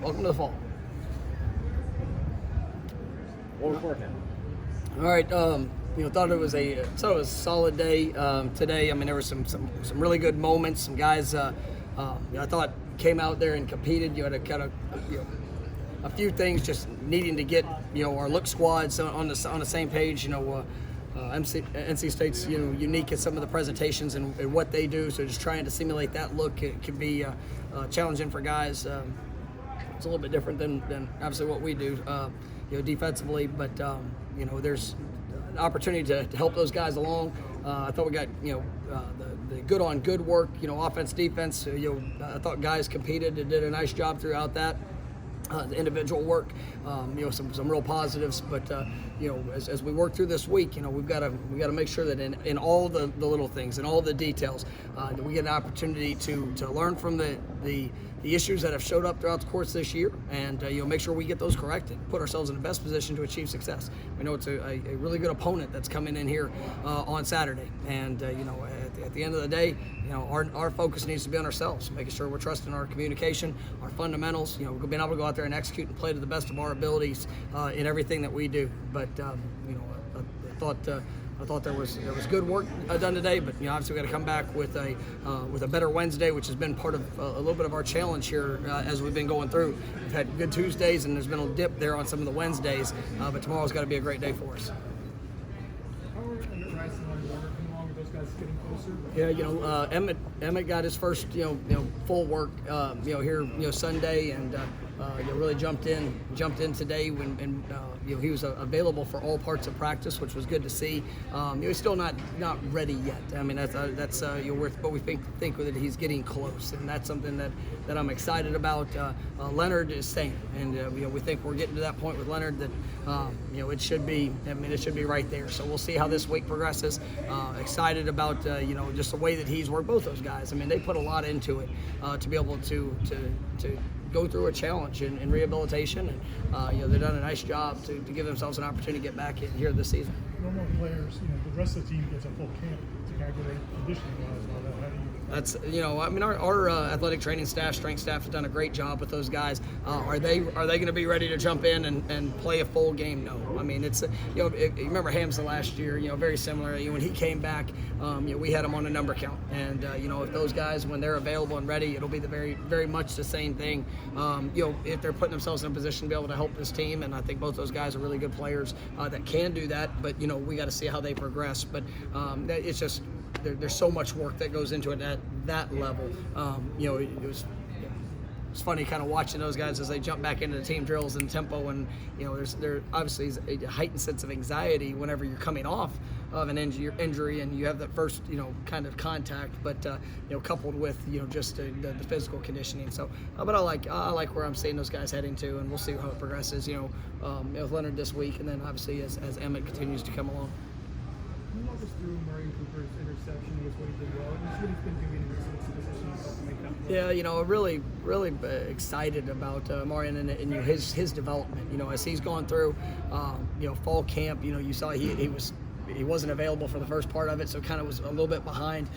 welcome to the fall. What was working? All right, thought it was a solid day today. I mean, there were some really good moments. Some guys, I thought came out there and competed. You had a kind of, a few things just needing to get, our look squads on the same page. NC State's unique in some of the presentations and what they do. So just trying to simulate that look can be challenging for guys. It's a little bit different than obviously what we do, defensively. But there's an opportunity to help those guys along. I thought we got the good on good work. Offense, defense. I thought guys competed and did a nice job throughout that. The individual work, some real positives, but as we work through this week, we got to make sure that in all the little things and all the details, that we get an opportunity to learn from the issues that have showed up throughout the course this year, and make sure we get those corrected, put ourselves in the best position to achieve success. We know it's a really good opponent that's coming in here on Saturday, and at the end of the day, our focus needs to be on ourselves, making sure we're trusting our communication, our fundamentals, being able to go out there and execute and play to the best of our abilities in everything that we do. But I thought there was good work done today, but obviously we got to come back with a better Wednesday, which has been part of a little bit of our challenge here as we've been going through. We've had good Tuesdays, and there's been a dip there on some of the Wednesdays, but tomorrow's got to be a great day for us. Yeah, Emmett got his first full work here Sunday, and really jumped in today when he was available for all parts of practice, which was good to see. He's still not ready yet. I mean that's but we think that he's getting close, and that's something that I'm excited about. Leonard is staying, and we think we're getting to that point with Leonard that it should be right there. So we'll see how this week progresses. Excited about just the way that he's worked. Both those guys, I mean, they put a lot into it to be able to go through a challenge in rehabilitation, and they've done a nice job to give themselves an opportunity to get back in here this season. Normal players, the rest of the team gets a full camp to calculate conditioning-wise and all that. How do you? That's our athletic training staff, strength staff has done a great job with those guys. Are they going to be ready to jump in and play a full game? No. I mean, it's you remember Hamza last year, very similar. When he came back, we had him on a number count, and if those guys, when they're available and ready, it'll be the very much the same thing. If they're putting themselves in a position to be able to help this team, and I think both those guys are really good players that can do that. But we got to see how they progress. But it's just. There's so much work that goes into it at that level. It's funny kind of watching those guys as they jump back into the team drills and tempo, and there obviously is a heightened sense of anxiety whenever you're coming off of an injury and you have that first kind of contact, but coupled with just the physical conditioning. So, but I like where I'm seeing those guys heading to, and we'll see how it progresses. With Leonard this week, and then obviously as Emmett continues to come along. Can you walk us through Omarion Cooper's interception with what he did well? Just what he's been doing in this position to make that play? Yeah, really excited about Omarion and his development. As he's gone through, fall camp. You saw he wasn't available for the first part of it, so kind of was a little bit behind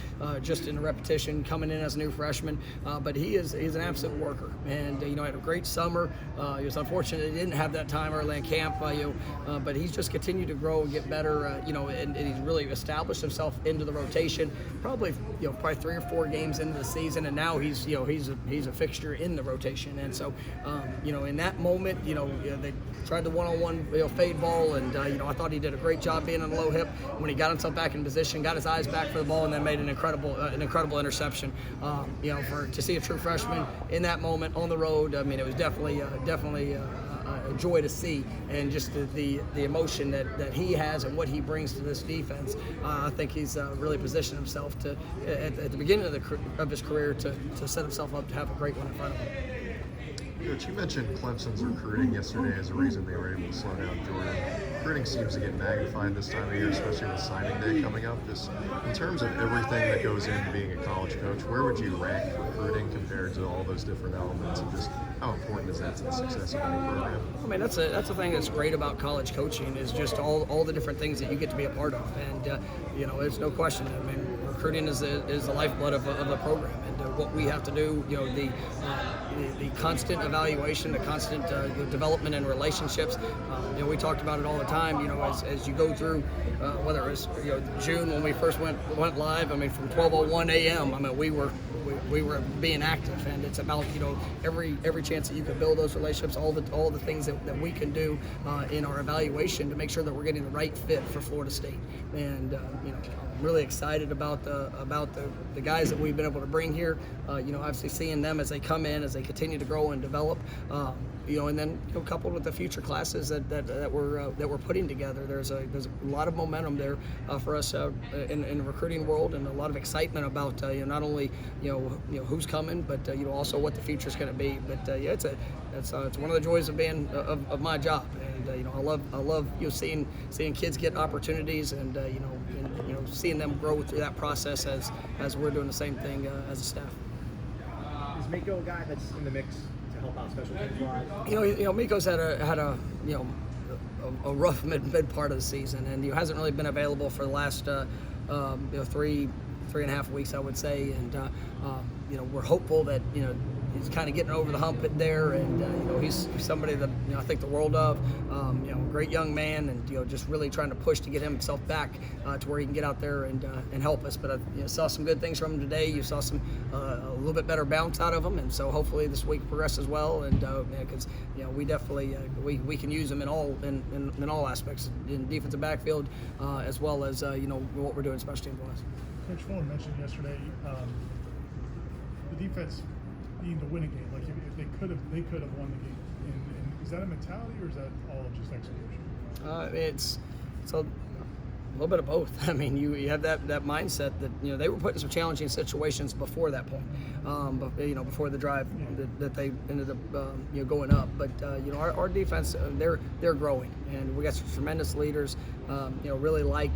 just in the repetition coming in as a new freshman. But he's an absolute worker, and had a great summer. He was unfortunate he didn't have that time early in camp, but he's just continued to grow and get better. And he's really established himself into the rotation. Probably 3 or 4 games into the season, and now he's a fixture in the rotation. And so in that moment, they tried the one-on-one fade ball, and I thought he did a great job being on the low hip when he got himself back in position, got his eyes back for the ball, and then made an incredible interception. To see a true freshman in that moment on the road, I mean, it was definitely a joy to see, and just the emotion that he has and what he brings to this defense. I think he's really positioned himself to at the beginning of his career to set himself up to have a great one in front of him. Coach, you mentioned Clemson's recruiting yesterday as a reason they were able to slow down Jordan. Recruiting seems to get magnified this time of year, especially with signing day coming up. Just in terms of everything that goes into being a college coach, where would you rank recruiting compared to all those different elements, and just how important is that to the success of any program? I mean, that's the thing that's great about college coaching is just all the different things that you get to be a part of, and there's no question. I mean, recruiting is the lifeblood of the program. And what we have to do. The constant evaluation, the constant development in relationships. We talked about it all the time. As you go through, whether it was June when we first went live. I mean, from 12:01 a.m. I mean, we were being active, and it's about every chance that you can build those relationships, all the things that we can do in our evaluation to make sure that we're getting the right fit for Florida State. And I'm really excited about the guys that we've been able to bring here. Obviously seeing them as they come in, as they continue to grow and develop. And then coupled with the future classes that we're putting together, there's a lot of momentum there for us in the recruiting world, and a lot of excitement about not only who's coming, but also what the future is going to be. But it's one of the joys of being of my job, and I love seeing kids get opportunities, and seeing them grow through that process as we're doing the same thing as a staff. Is Mako a guy that's in the mix to help out special teams wise? Miko's had a rough mid part of the season, and hasn't really been available for the last 3.5 weeks, I would say, and we're hopeful that he's kind of getting over the hump there, and he's somebody that I think the world of. Great young man, and just really trying to push to get himself back to where he can get out there and help us. But I saw some good things from him today. You saw some a little bit better bounce out of him, and so hopefully this week progresses well. And because we definitely we can use him in all aspects, in defensive backfield as well as what we're doing special teams wise. Coach Fuller mentioned yesterday the defense needing to win a game. Like if they could have won the game. And is that a mentality, or is that all just execution? It's a little bit of both. I mean, you have that mindset that they were put in some challenging situations before that point, before the drive that they ended up going up. But our defense, they're growing, and we got some tremendous leaders. Really like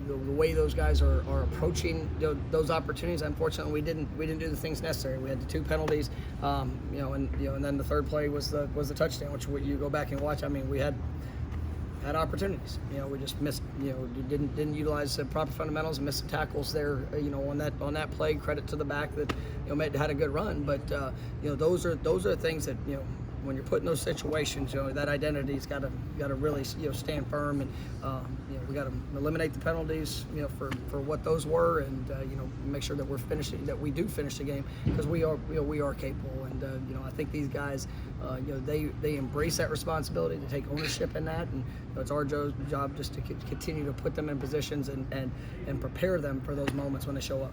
the way those guys are approaching those opportunities. Unfortunately, we didn't do the things necessary. We had the 2 penalties, and then the third play was the touchdown, which you go back and watch. I mean, we had opportunities. We just missed. Didn't utilize the proper fundamentals and missed some tackles there. On that play. Credit to the back that had a good run, but those are things that when you're put in those situations, that identity's got to really stand firm, and we got to eliminate the penalties, for what those were, and make sure that we do finish the game, because we are capable, and I think these guys, they embrace that responsibility to take ownership in that, and it's our job just to continue to put them in positions and prepare them for those moments when they show up.